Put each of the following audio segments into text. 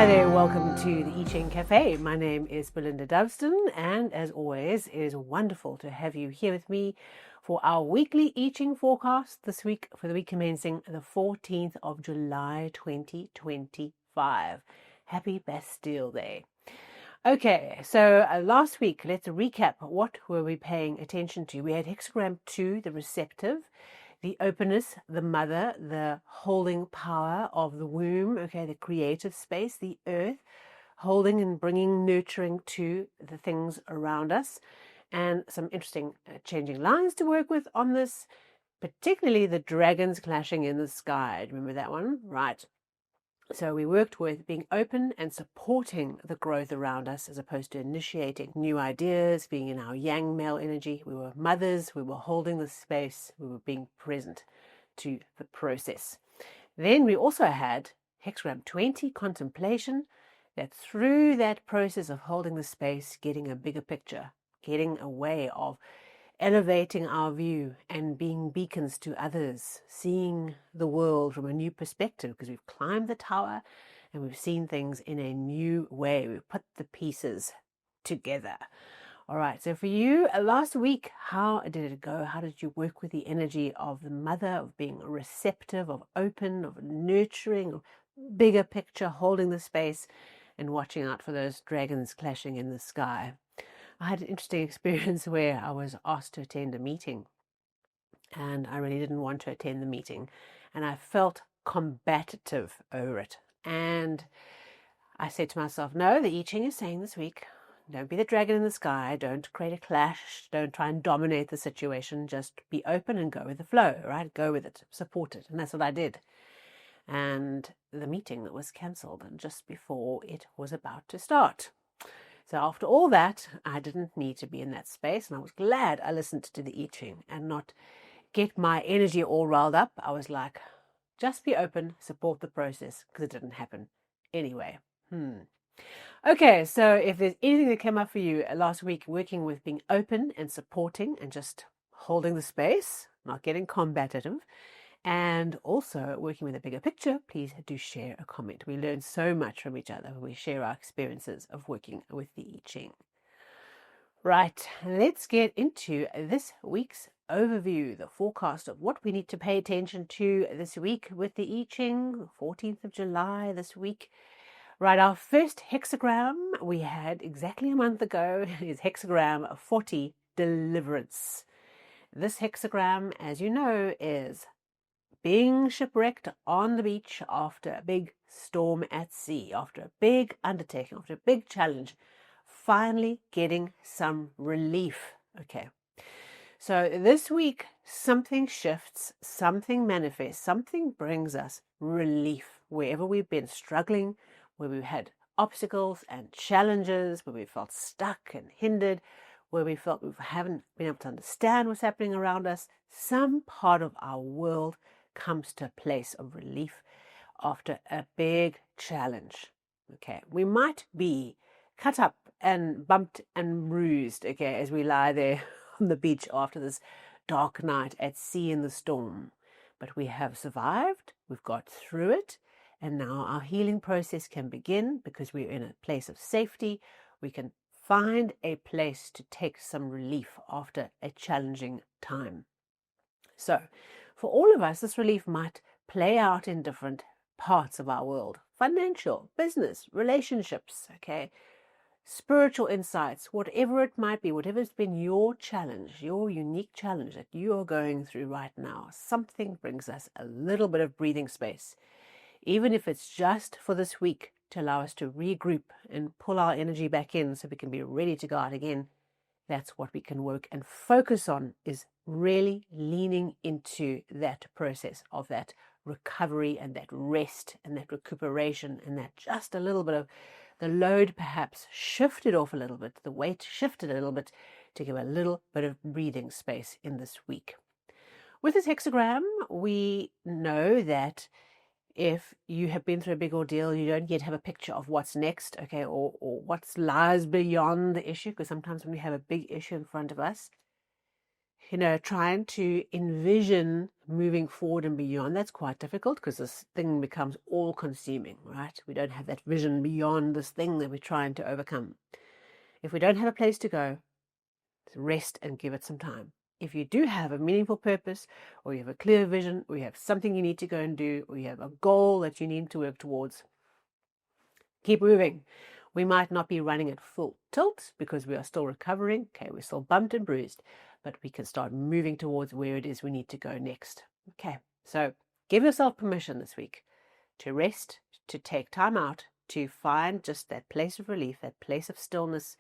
there, welcome to the I Ching Cafe. My name is Belinda Doveston, and as always, it is wonderful to have you here with me for our weekly I Ching forecast this week for the week commencing the 14th of July 2025. Happy Bastille Day. Okay, so last week, let's recap. What were we paying attention to? We had Hexagram 2, the receptive, the openness, the mother, the holding power of the womb, okay, the creative space, the earth, holding and bringing nurturing to the things around us, and some interesting changing lines to work with on this, particularly the dragons clashing in the sky. Remember that one? Right. So we worked with being open and supporting the growth around us as opposed to initiating new ideas, being in our yang male energy. We were mothers, we were holding the space, we were being present to the process. Then we also had Hexagram 20, contemplation, that through that process of holding the space, getting a bigger picture, getting a way of elevating our view and being beacons to others, seeing the world from a new perspective because we've climbed the tower and we've seen things in a new way. We've put the pieces together. All right, so for you, last week, how did it go? How did you work with the energy of the mother, of being receptive, of open, of nurturing, of bigger picture, holding the space and watching out for those dragons clashing in the sky? I had an interesting experience where I was asked to attend a meeting and I really didn't want to attend the meeting and I felt combative over it. And I said to myself, no, the I Ching is saying this week, don't be the dragon in the sky, don't create a clash, don't try and dominate the situation, just be open and go with the flow, right? Go with it, support it. And that's what I did. And the meeting was cancelled just before it was about to start. So after all that, I didn't need to be in that space, and I was glad I listened to the I Ching and not get my energy all riled up. I was like, just be open, support the process, because it didn't happen anyway. Okay, so if there's anything that came up for you last week, working with being open and supporting and just holding the space, not getting combative, and also working with a bigger picture, please do share a comment. We learn so much from each other when we share our experiences of working with the I Ching. Right, let's get into this week's overview, the forecast of what we need to pay attention to this week with the I Ching, 14th of July this week. Right, our first hexagram we had exactly a month ago is hexagram 40, Deliverance. This hexagram, as you know, is being shipwrecked on the beach after a big storm at sea, after a big undertaking, after a big challenge, finally getting some relief. Okay, so this week something shifts, something manifests, something brings us relief wherever we've been struggling, where we've had obstacles and challenges, where we felt stuck and hindered, where we felt we haven't been able to understand what's happening around us. Some part of our world comes to a place of relief after a big challenge. Okay, we might be cut up and bumped and bruised, okay, as we lie there on the beach after this dark night at sea in the storm. But we have survived, we've got through it, and now our healing process can begin because we're in a place of safety. We can find a place to take some relief after a challenging time. So, for all of us, this relief might play out in different parts of our world. Financial, business, relationships, okay? Spiritual insights, whatever it might be, whatever's been your challenge, your unique challenge that you are going through right now, something brings us a little bit of breathing space. Even if it's just for this week to allow us to regroup and pull our energy back in so we can be ready to go out again. That's what we can work and focus on, is really leaning into that process of that recovery and that rest and that recuperation, and that just a little bit of the load perhaps shifted off a little bit, the weight shifted a little bit to give a little bit of breathing space in this week. With this hexagram, we know that if you have been through a big ordeal, you don't yet have a picture of what's next, okay, or what lies beyond the issue, because sometimes when we have a big issue in front of us, trying to envision moving forward and beyond, that's quite difficult because this thing becomes all consuming, right? We don't have that vision beyond this thing that we're trying to overcome. If we don't have a place to go, rest and give it some time. If you do have a meaningful purpose, or you have a clear vision, or you have something you need to go and do, or you have a goal that you need to work towards, keep moving. We might not be running at full tilt because we are still recovering. Okay, we're still bumped and bruised, but we can start moving towards where it is we need to go next. Okay, so give yourself permission this week to rest, to take time out, to find just that place of relief, that place of stillness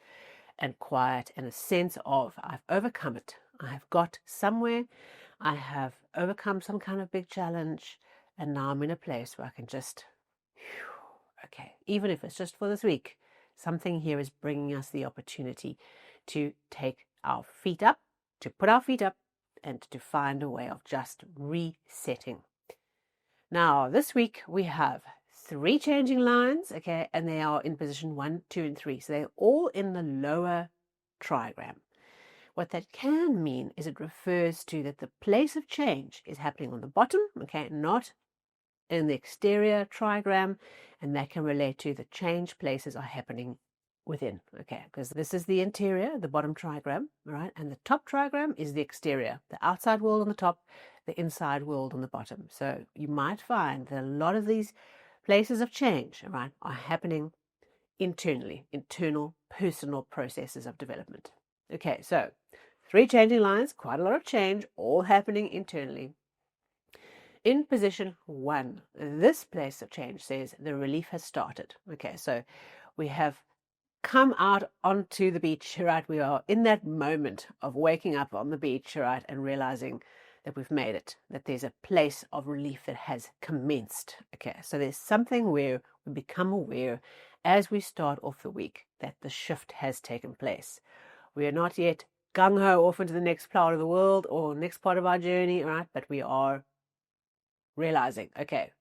and quiet, and a sense of, I've overcome it. I have got somewhere. I have overcome some kind of big challenge, and now I'm in a place where I can just, okay, even if it's just for this week, something here is bringing us the opportunity to take our feet up, to put our feet up, and to find a way of just resetting. Now, this week we have 3 changing lines, okay, and they are in position 1, 2, and 3. So they're all in the lower trigram. What that can mean is it refers to that the place of change is happening on the bottom, okay, not in the exterior trigram, and that can relate to the change places are happening within, okay, because this is the interior, the bottom trigram, right, and the top trigram is the exterior, the outside world on the top, the inside world on the bottom. So you might find that a lot of these places of change, right, are happening internally, internal, personal processes of development. Okay, so 3 changing lines, quite a lot of change, all happening internally. In position 1, this place of change says the relief has started. Okay, so we have come out onto the beach, right? We are in that moment of waking up on the beach, right, and realizing that we've made it, that there's a place of relief that has commenced. Okay, so there's something where we become aware as we start off the week that the shift has taken place. We are not yet gung-ho off into the next part of the world or next part of our journey, right? But we are realizing, okay,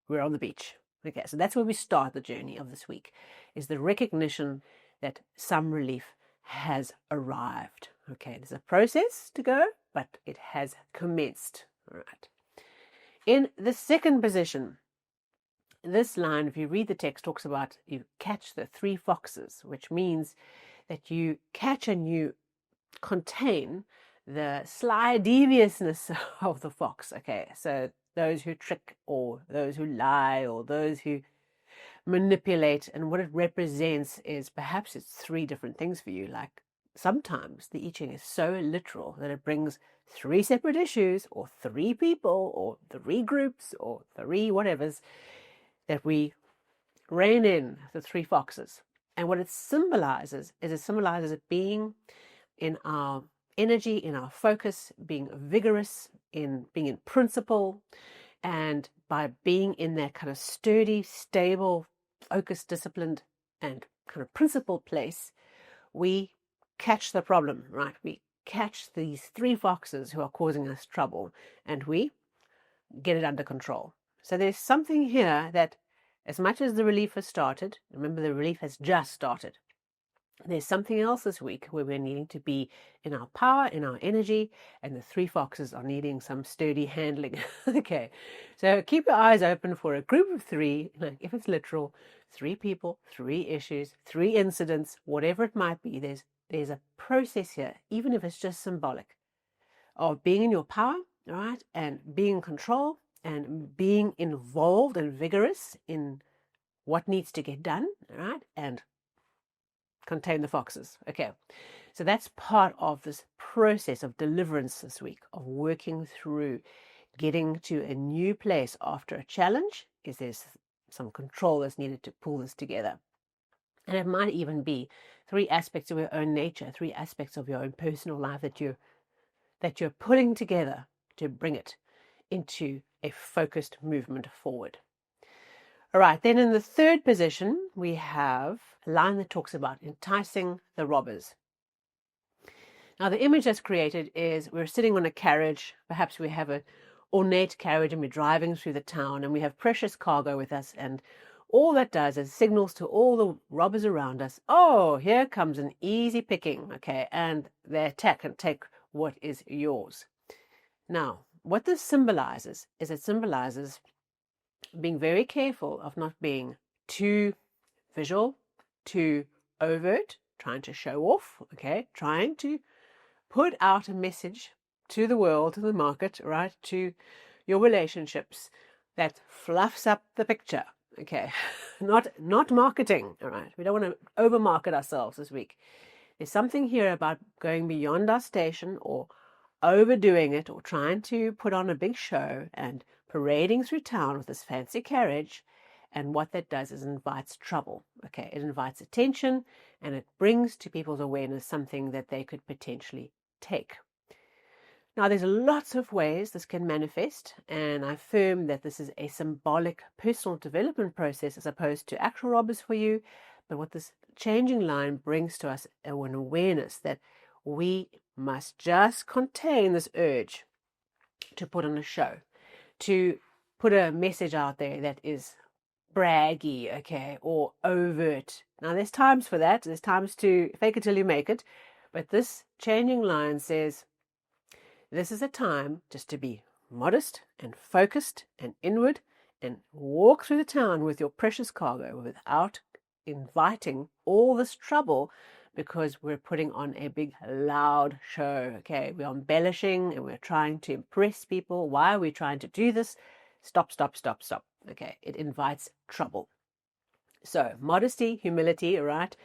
we're on the beach. Okay, so that's where we start the journey of this week, is the recognition that some relief has arrived. Okay, there's a process to go, but it has commenced. All right. In the second position, this line, if you read the text, talks about you catch the 3 foxes, which means that you catch and you contain the sly deviousness of the fox. Okay, so those who trick or those who lie or those who manipulate, and what it represents is perhaps it's 3 different things for you. Like sometimes the I Ching is so literal that it brings 3 separate issues or 3 people or 3 groups or 3 whatevers that we rein in the 3 foxes. And what it symbolizes is it being in our energy, in our focus, being vigorous, in being in principle, and by being in that kind of sturdy, stable, focused, disciplined, and kind of principled place, we catch the problem, right? We catch these 3 foxes who are causing us trouble, and we get it under control. So there's something here that, as much as the relief has started, remember the relief has just started, there's something else this week where we're needing to be in our power, in our energy, and the 3 foxes are needing some sturdy handling. Okay, so keep your eyes open for a group of 3, like if it's literal, 3 people, 3 issues, 3 incidents, whatever it might be. There's a process here, even if it's just symbolic, of being in your power, right, and being in control, and being involved and vigorous in what needs to get done, right, and contain the foxes. Okay, so that's part of this process of deliverance this week, of working through getting to a new place after a challenge. Is there's some control that's needed to pull this together, and it might even be 3 aspects of your own nature, 3 aspects of your own personal life that you're pulling together to bring it into a focused movement forward. All right, then in the third position, we have a line that talks about enticing the robbers. Now, the image that's created is we're sitting on a carriage. Perhaps we have an ornate carriage and we're driving through the town and we have precious cargo with us. And all that does is signals to all the robbers around us, oh, here comes an easy picking, okay, and they attack and take what is yours. Now, what this symbolizes is it symbolizes being very careful of not being too visual, too overt, trying to show off, okay, trying to put out a message to the world, to the market, right, to your relationships that fluffs up the picture, okay, not marketing, all right. We don't want to overmarket ourselves this week. There's something here about going beyond our station or overdoing it or trying to put on a big show and parading through town with this fancy carriage. And what that does is invites trouble. Okay, it invites attention and it brings to people's awareness something that they could potentially take. Now, there's lots of ways this can manifest, and I affirm that this is a symbolic personal development process as opposed to actual robbers for you. But what this changing line brings to us an awareness that we must just contain this urge to put on a show, to put a message out there that is braggy, okay, or overt. Now, there's times for that. There's times to fake it till you make it. But this changing line says, this is a time just to be modest and focused and inward and walk through the town with your precious cargo without inviting all this trouble because we're putting on a big loud show. Okay, we're embellishing and we're trying to impress people. Why are we trying to do this? Stop. Okay, it invites trouble. So modesty, humility, all right,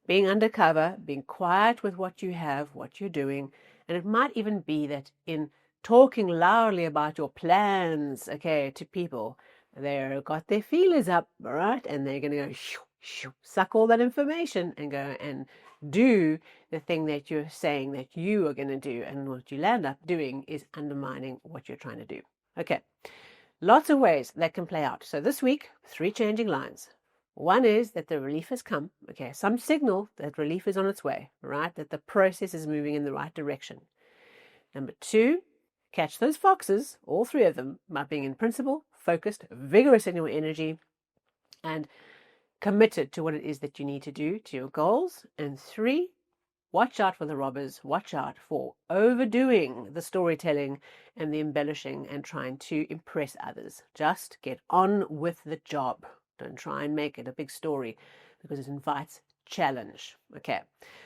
being undercover, being quiet with what you have, what you're doing. And it might even be that in talking loudly about your plans, okay, to people, they've got their feelers up, all right, and they're going to go shoo, shoo, suck all that information and go and do the thing that you're saying that you are going to do. And what you land up doing is undermining what you're trying to do. Okay, lots of ways that can play out. So this week, 3 changing lines. One is that the relief has come, okay, some signal that relief is on its way, right, that the process is moving in the right direction. Number 2, catch those foxes, all 3 of them, by being in principle, focused, vigorous in your energy, and committed to what it is that you need to do, to your goals. And 3, watch out for the robbers, watch out for overdoing the storytelling and the embellishing and trying to impress others. Just get on with the job. Don't try and make it a big story because it invites challenge. Okay,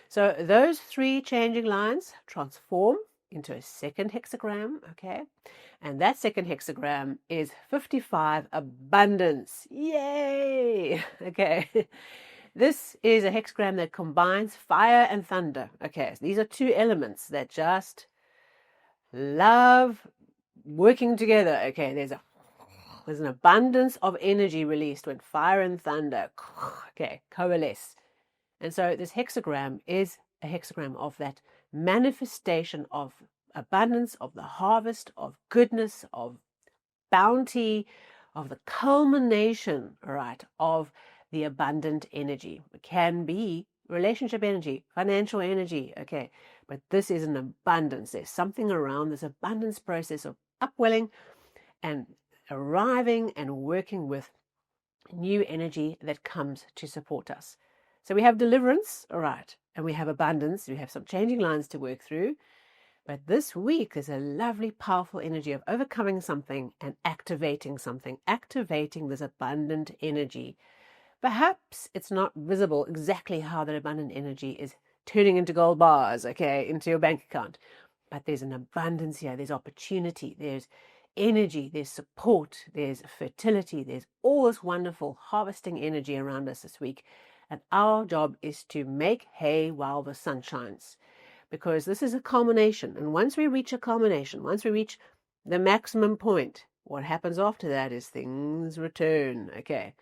so those 3 changing lines transform into a second hexagram. Okay, and that second hexagram is 55 abundance. Yay! Okay, this is a hexagram that combines fire and thunder. Okay, so these are 2 elements that just love working together. Okay, there's an abundance of energy released when fire and thunder, okay, coalesce. And so this hexagram is a hexagram of that manifestation of abundance, of the harvest, of goodness, of bounty, of the culmination, right, of the abundant energy. It can be relationship energy, financial energy, okay, but this is an abundance. There's something around this abundance process of upwelling and arriving and working with new energy that comes to support us. So we have deliverance, all right, and we have abundance. We have some changing lines to work through. But this week is a lovely, powerful energy of overcoming something and activating something, activating this abundant energy. Perhaps it's not visible exactly how that abundant energy is turning into gold bars, okay, into your bank account. But there's an abundance here. There's opportunity. There's energy, there's support, there's fertility, there's all this wonderful harvesting energy around us this week. And our job is to make hay while the sun shines, because this is a culmination. And once we reach a culmination, once we reach the maximum point, what happens after that is things return. Okay,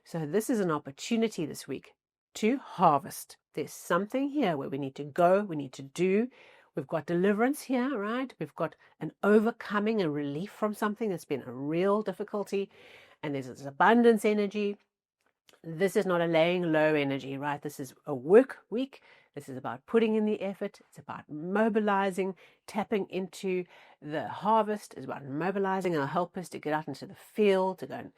so this is an opportunity this week to harvest. There's something here where we need to go, we need to do. We've got deliverance here, right? We've got an overcoming, a relief from something that's been a real difficulty. And there's this abundance energy. This is not a laying low energy, right? This is a work week. This is about putting in the effort. It's about mobilizing, tapping into the harvest. It's about mobilizing our helpers to get out into the field, to go and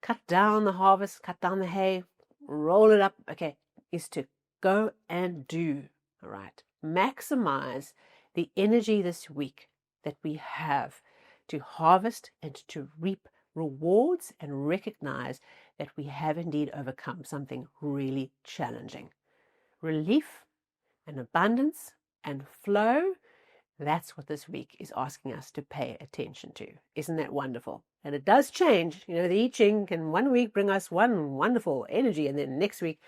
cut down the harvest, cut down the hay, roll it up. Okay, is to go and do, all right? Maximize the energy this week that we have to harvest and to reap rewards and recognize that we have indeed overcome something really challenging. Relief and abundance and flow, that's what this week is asking us to pay attention to. Isn't that wonderful? And it does change. The I Ching can one week bring us one wonderful energy, and then next week,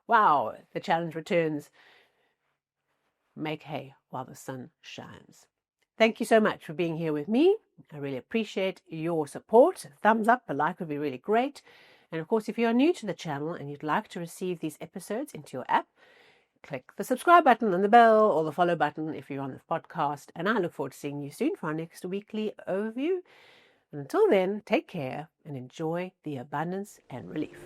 wow, the challenge returns. Make hay while the sun shines. Thank you so much for being here with me. I really appreciate your support. A thumbs up, a like would be really great. And of course, if you are new to the channel and you'd like to receive these episodes into your app, click the subscribe button and the bell or the follow button if you're on the podcast. And I look forward to seeing you soon for our next weekly overview. And until then, take care and enjoy the abundance and relief.